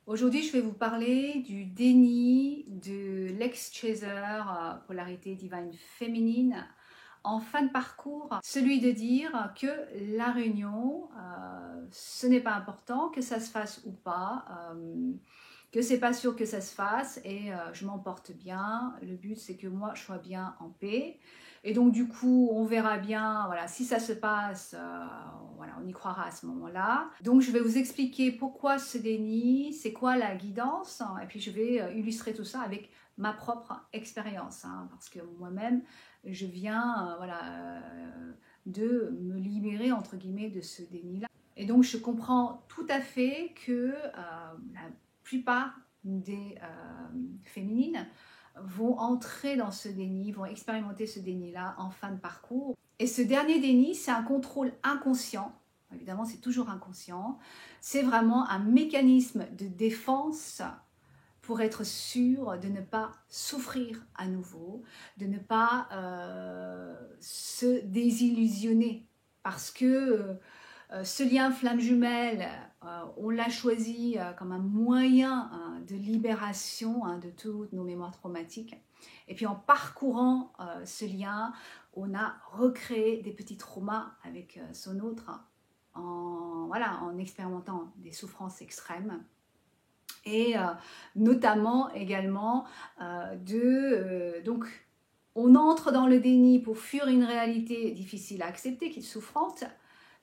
Aujourd'hui, je vais vous parler du déni de l'ex-chaser polarité divine féminine en fin de parcours, celui de dire que la réunion, ce n'est pas important, que ça se fasse ou pas, que c'est pas sûr que ça se fasse et je m'en porte bien. Le but, c'est que moi, je sois bien en paix. Et donc, du coup, on verra bien, voilà, si ça se passe, voilà, on y croira à ce moment-là. Donc, je vais vous expliquer pourquoi ce déni, c'est quoi la guidance, hein, et puis je vais illustrer tout ça avec ma propre expérience, hein, parce que moi-même, je viens, voilà, de me libérer, entre guillemets, de ce déni-là. Et donc, je comprends tout à fait que la plupart des féminines vont entrer dans ce déni, vont expérimenter ce déni-là en fin de parcours. Et ce dernier déni, c'est un contrôle inconscient. Évidemment, c'est toujours inconscient. C'est vraiment un mécanisme de défense pour être sûr de ne pas souffrir à nouveau, de ne pas se désillusionner. Parce que ce lien flamme jumelle, on l'a choisi comme un moyen de libération de toutes nos mémoires traumatiques. Et puis en parcourant ce lien, on a recréé des petits traumas avec son autre, voilà, en expérimentant des souffrances extrêmes. Et notamment également donc on entre dans le déni pour fuir une réalité difficile à accepter, qui est souffrante.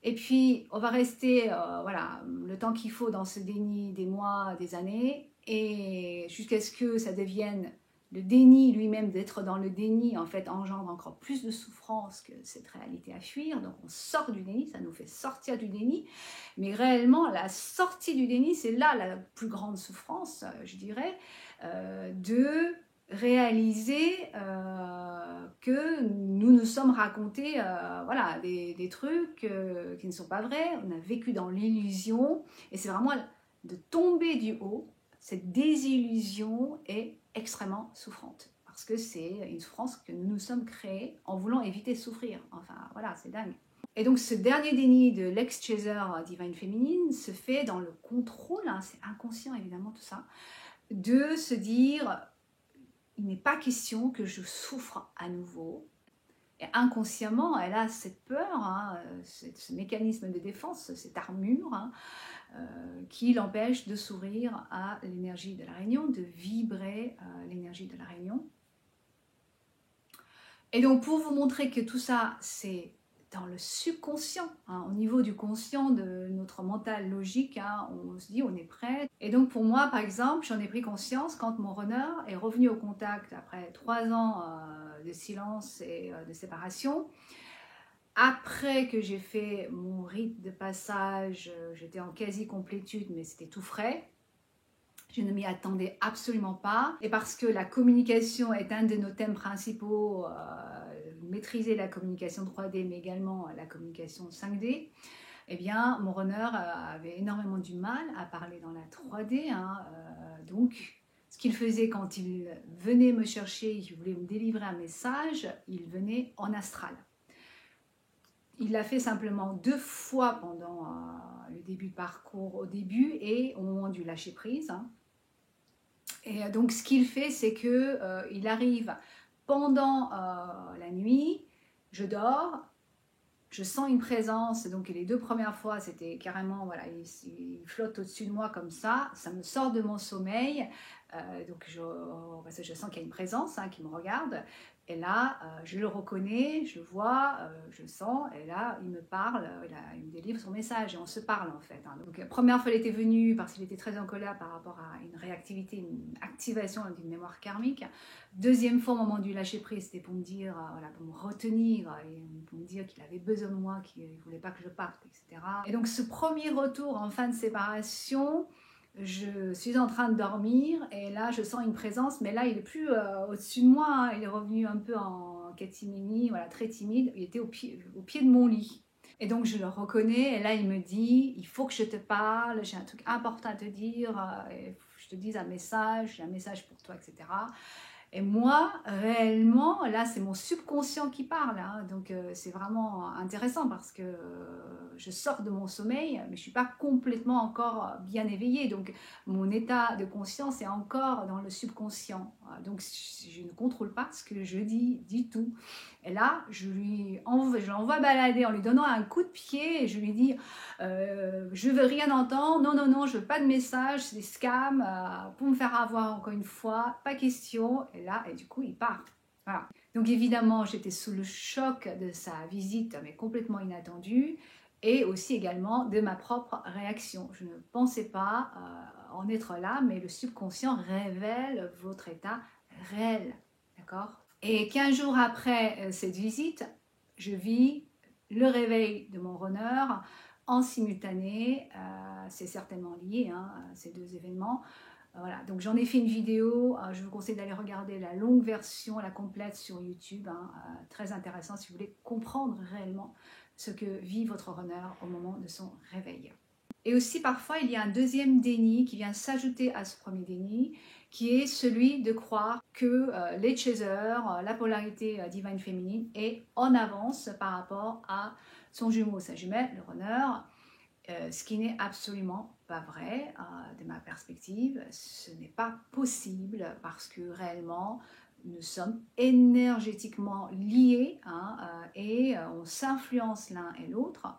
Et puis, on va rester voilà, le temps qu'il faut dans ce déni, des mois, des années, et jusqu'à ce que ça devienne le déni lui-même, d'être dans le déni, en fait, engendre encore plus de souffrance que cette réalité à fuir. Donc, on sort du déni, ça nous fait sortir du déni. Mais réellement, la sortie du déni, c'est là la plus grande souffrance, je dirais, de réaliser que nous nous sommes racontés voilà, des trucs qui ne sont pas vrais, on a vécu dans l'illusion, et c'est vraiment de tomber du haut. Cette désillusion est extrêmement souffrante, parce que c'est une souffrance que nous nous sommes créés en voulant éviter de souffrir. Enfin, voilà, c'est dingue. Et donc ce dernier déni de l'ex-chaser divine féminine se fait dans le contrôle, hein, c'est inconscient évidemment tout ça, de se dire il n'est pas question que je souffre à nouveau. Et inconsciemment, elle a cette peur, hein, ce mécanisme de défense, cette armure qui l'empêche de s'ouvrir à l'énergie de la réunion, de vibrer l'énergie de la réunion. Et donc pour vous montrer que tout ça, c'est dans le subconscient, hein, au niveau du conscient de notre mental logique, hein, on se dit on est prêt. Et donc pour moi, par exemple, j'en ai pris conscience quand mon runner est revenu au contact après 3 ans de silence et de séparation. Après que j'ai fait mon rite de passage, j'étais en quasi-complétude, mais c'était tout frais. Je ne m'y attendais absolument pas. Et parce que la communication est un de nos thèmes principaux, maîtriser la communication 3D, mais également la communication 5D, eh bien, mon runner avait énormément du mal à parler dans la 3D. Hein, donc, ce qu'il faisait quand il venait me chercher, il voulait me délivrer un message, il venait en astral. Il l'a fait simplement 2 fois pendant le début de parcours, au début et au moment du lâcher prise. Hein. Et donc, ce qu'il fait, c'est que il arrive pendant la nuit, je dors, je sens une présence. Donc, les 2 premières fois, c'était carrément, voilà, il flotte au-dessus de moi comme ça me sort de mon sommeil. Donc, je sens qu'il y a une présence hein, qui me regarde. Et là, je le reconnais, je vois, je sens, et là, il me parle, il me délivre son message, et on se parle en fait. Hein. Donc, la première fois, il était venu parce qu'il était très en colère par rapport à une réactivité, une activation d'une mémoire karmique. Deuxième fois, au moment du lâcher prise, c'était pour me dire, voilà, pour me retenir, et pour me dire qu'il avait besoin de moi, qu'il ne voulait pas que je parte, etc. Et donc, ce premier retour en fin de séparation, je suis en train de dormir et là je sens une présence, mais là il n'est plus au-dessus de moi, hein. Il est revenu un peu en catimini, voilà, très timide, il était au pied de mon lit. Et donc je le reconnais et là il me dit il faut que je te parle, j'ai un truc important à te dire, il faut que je te dise un message, j'ai un message pour toi, etc. Et moi, réellement, là, c'est mon subconscient qui parle, hein. Donc c'est vraiment intéressant parce que je sors de mon sommeil, mais je ne suis pas complètement encore bien éveillée. Donc mon état de conscience est encore dans le subconscient. Donc je ne contrôle pas ce que je dis du tout. Et là, je l'envoie balader en lui donnant un coup de pied et je lui dis je veux rien entendre, non, non, non, je veux pas de message, c'est des scams, pour me faire avoir encore une fois, pas question. Et là, et du coup, il part. Voilà. Donc évidemment, j'étais sous le choc de sa visite, mais complètement inattendue, et aussi également de ma propre réaction. Je ne pensais pas en être là, mais le subconscient révèle votre état réel, d'accord? Et 15 jours après cette visite, je vis le réveil de mon runner en simultané. C'est certainement lié, hein, ces deux événements. Voilà, donc j'en ai fait une vidéo. Je vous conseille d'aller regarder la longue version, la complète sur YouTube. Hein, très intéressant si vous voulez comprendre réellement ce que vit votre runner au moment de son réveil. Et aussi parfois il y a un deuxième déni qui vient s'ajouter à ce premier déni, qui est celui de croire que les chasers, la polarité divine féminine est en avance par rapport à son jumeau, sa jumelle, le runner, ce qui n'est absolument pas vrai de ma perspective. Ce n'est pas possible parce que réellement nous sommes énergétiquement liés, hein, et on s'influence l'un et l'autre.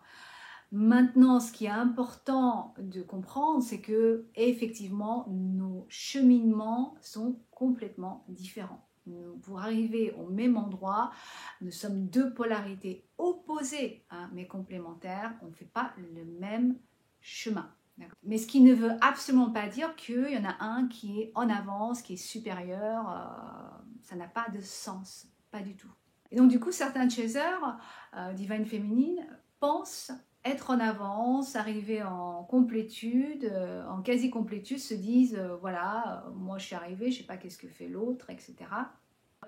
Maintenant, ce qui est important de comprendre, c'est que effectivement, nos cheminements sont complètement différents. Pour arriver au même endroit, nous sommes deux polarités opposées, hein, mais complémentaires. On ne fait pas le même chemin. Mais ce qui ne veut absolument pas dire qu'il y en a un qui est en avance, qui est supérieur. Ça n'a pas de sens, pas du tout. Et donc du coup, certains chasers, divine féminine, pensent être en avance, arriver en complétude, en quasi-complétude, se disent voilà, moi je suis arrivée, je ne sais pas qu'est-ce que fait l'autre, etc.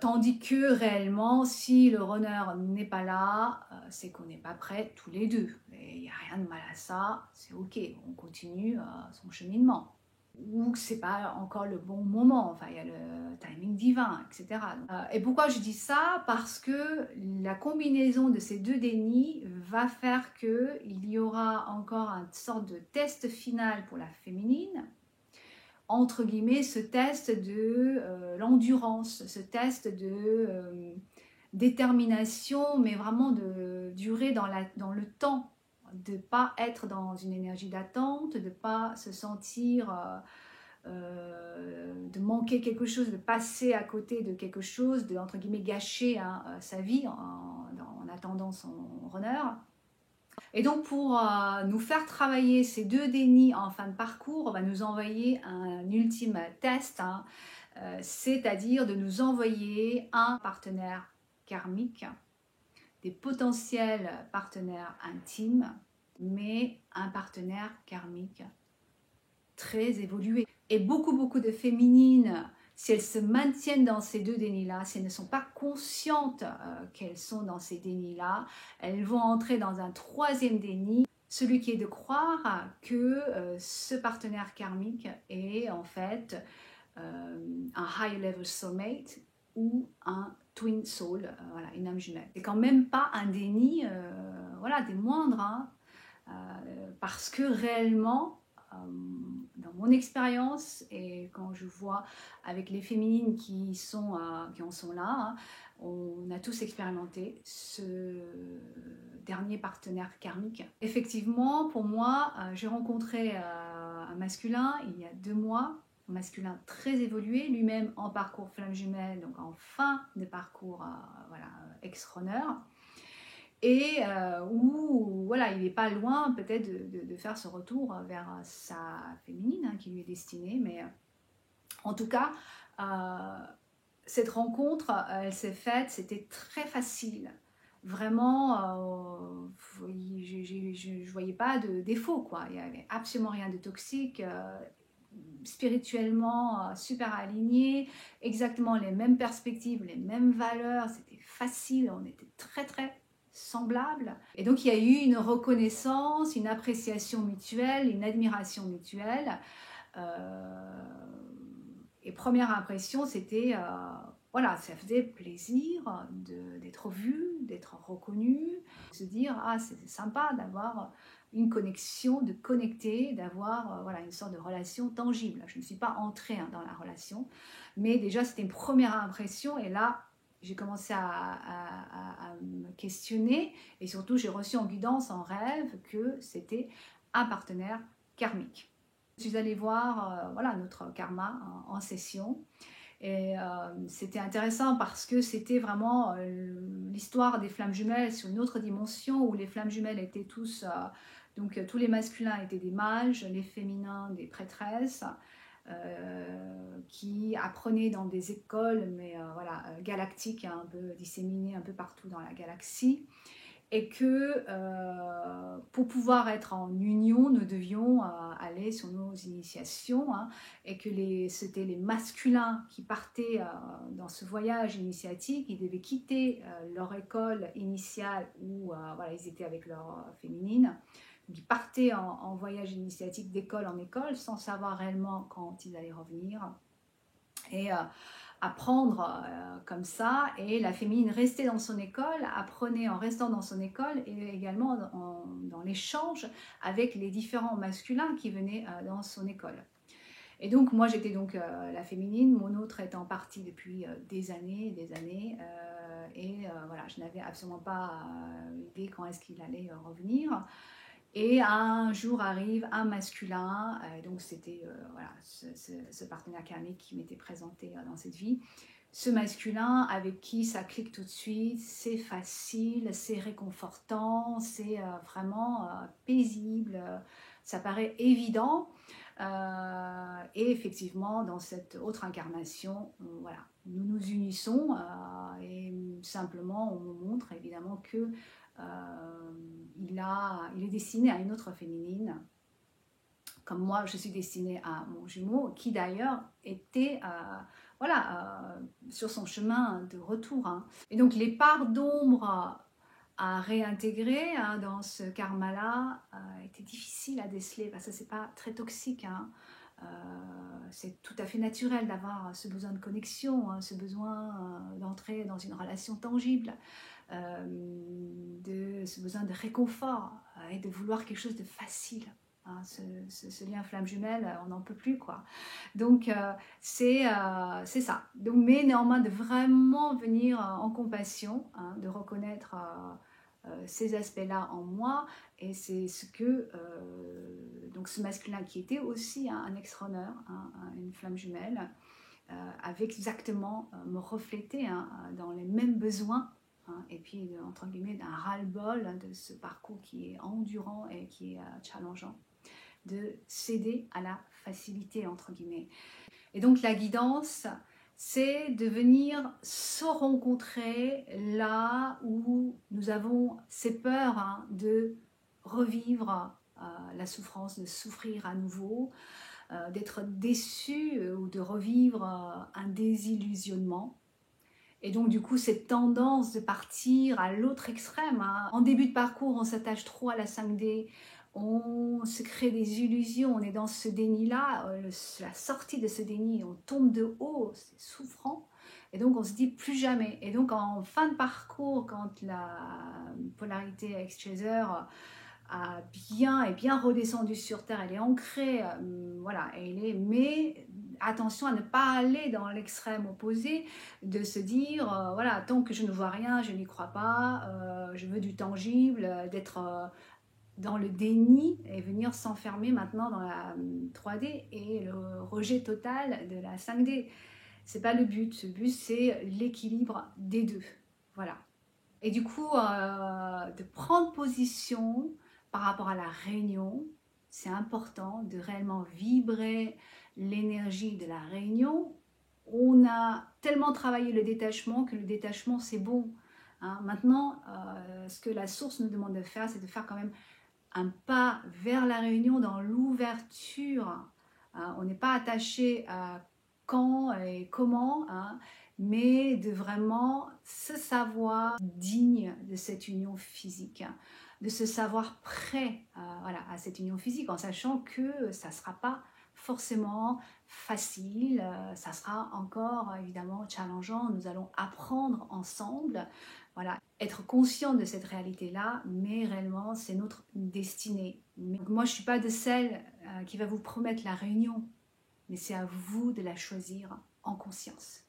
Tandis que réellement, si le runner n'est pas là, c'est qu'on n'est pas prêts tous les deux. Il n'y a rien de mal à ça, c'est ok, on continue son cheminement. Ou que ce n'est pas encore le bon moment, enfin il y a le timing divin, etc. Et pourquoi je dis ça? Parce que la combinaison de ces deux dénis va faire qu'il y aura encore une sorte de test final pour la féminine, entre guillemets, ce test de l'endurance, ce test de détermination, mais vraiment de durer dans le temps, de ne pas être dans une énergie d'attente, de ne pas se sentir de manquer quelque chose, de passer à côté de quelque chose, de entre guillemets gâcher hein, sa vie en attendant son runner. Et donc pour nous faire travailler ces deux dénis en fin de parcours, on va nous envoyer un ultime test, hein, c'est-à-dire de nous envoyer un partenaire karmique, des potentiels partenaires intimes, mais un partenaire karmique très évolué. Et beaucoup de féminines, si elles se maintiennent dans ces deux dénis-là, si elles ne sont pas conscientes qu'elles sont dans ces dénis-là, elles vont entrer dans un troisième déni, celui qui est de croire que ce partenaire karmique est en fait un high level soulmate ou un twin soul, voilà, une âme jumelle. C'est quand même pas un déni voilà, des moindres, hein, parce que réellement, dans mon expérience et quand je vois avec les féminines qui en sont là, hein, on a tous expérimenté ce dernier partenaire karmique. Effectivement, pour moi, j'ai rencontré un masculin il y a 2 mois, un masculin très évolué, lui-même en parcours flamme jumelle, donc en fin de parcours voilà, ex-runner. Et où voilà, il n'est pas loin peut-être de faire ce retour vers sa féminine hein, qui lui est destinée. Mais en tout cas, cette rencontre, elle s'est faite, c'était très facile. Vraiment, je ne voyais pas de défaut, quoi. Il n'y avait absolument rien de toxique. Spirituellement super aligné, exactement les mêmes perspectives, les mêmes valeurs, c'était facile, on était très semblables. Et donc il y a eu une reconnaissance, une appréciation mutuelle, une admiration mutuelle. Et première impression, c'était voilà, ça faisait plaisir d'être vu, d'être reconnu, de se dire ah c'est sympa d'avoir une connexion, de connecter, d'avoir voilà, une sorte de relation tangible. Je ne suis pas entrée dans la relation, mais déjà c'était une première impression et là j'ai commencé à me questionner et surtout j'ai reçu en guidance, en rêve que c'était un partenaire karmique. Je suis allée voir voilà, notre karma en session. Et c'était intéressant parce que c'était vraiment l'histoire des flammes jumelles sur une autre dimension où les flammes jumelles étaient tous, donc tous les masculins étaient des mages, les féminins des prêtresses, qui apprenaient dans des écoles, mais voilà, galactiques, hein, un peu disséminées un peu partout dans la galaxie. Et que pour pouvoir être en union, nous devions aller sur nos initiations, hein, et que c'était les masculins qui partaient dans ce voyage initiatique, ils devaient quitter leur école initiale où voilà, ils étaient avec leur féminine. Donc, ils partaient en voyage initiatique d'école en école sans savoir réellement quand ils allaient revenir. Et apprendre comme ça, et la féminine restait dans son école, apprenait en restant dans son école et également dans l'échange avec les différents masculins qui venaient dans son école. Et donc moi j'étais donc la féminine, mon autre étant parti depuis des années, et voilà, je n'avais absolument pas idée quand est-ce qu'il allait revenir. Et un jour arrive un masculin, donc c'était voilà, ce partenaire karmique qui m'était présenté dans cette vie. Ce masculin avec qui ça clique tout de suite, c'est facile, c'est réconfortant, c'est vraiment paisible, ça paraît évident. Et effectivement, dans cette autre incarnation, voilà, nous nous unissons et simplement on nous montre évidemment que il est destiné à une autre féminine, comme moi je suis destinée à mon jumeau, qui d'ailleurs était voilà, sur son chemin de retour. Hein. Et donc les parts d'ombre à réintégrer hein, dans ce karma-là étaient difficiles à déceler, parce que c'est pas très toxique. Hein. C'est tout à fait naturel d'avoir ce besoin de connexion, hein, ce besoin d'entrer dans une relation tangible. Ce besoin de réconfort et de vouloir quelque chose de facile. Hein, ce lien flamme jumelle, on n'en peut plus quoi. Donc c'est ça. Donc, mais néanmoins de vraiment venir en compassion, hein, de reconnaître ces aspects-là en moi, et c'est ce que donc ce masculin qui était aussi hein, un ex-runner, hein, une flamme jumelle, avait exactement me refléter hein, dans les mêmes besoins. Hein, et puis, entre guillemets, d'un ras-le-bol hein, de ce parcours qui est endurant et qui est challengeant, de céder à la facilité, entre guillemets. Et donc, la guidance, c'est de venir se rencontrer là où nous avons ces peurs hein, de revivre la souffrance, de souffrir à nouveau, d'être déçu ou de revivre un désillusionnement. Et donc du coup cette tendance de partir à l'autre extrême, hein. En début de parcours on s'attache trop à la 5D, on se crée des illusions, on est dans ce déni-là, la sortie de ce déni, on tombe de haut, c'est souffrant, et donc on se dit plus jamais. Et donc en fin de parcours, quand la polarité ex-chaser est bien redescendue sur Terre, elle est ancrée, voilà, mais attention à ne pas aller dans l'extrême opposé, de se dire, voilà, tant que je ne vois rien, je n'y crois pas, je veux du tangible, d'être dans le déni et venir s'enfermer maintenant dans la 3D et le rejet total de la 5D. C'est pas le but, le but c'est l'équilibre des deux, voilà. Et du coup, de prendre position par rapport à la réunion, c'est important de réellement vibrer l'énergie de la réunion. On a tellement travaillé le détachement que le détachement c'est bon. Hein. Maintenant, ce que la source nous demande de faire, c'est de faire quand même un pas vers la réunion dans l'ouverture. Hein. On n'est pas attaché à quand et comment, hein, mais de vraiment se savoir digne de cette union physique, hein, de se savoir prêt voilà, à cette union physique, en sachant que ça ne sera pas forcément facile, ça sera encore évidemment challengeant, nous allons apprendre ensemble, voilà, être conscient de cette réalité-là, mais réellement c'est notre destinée. Moi je ne suis pas de celle qui va vous promettre la réunion, mais c'est à vous de la choisir en conscience.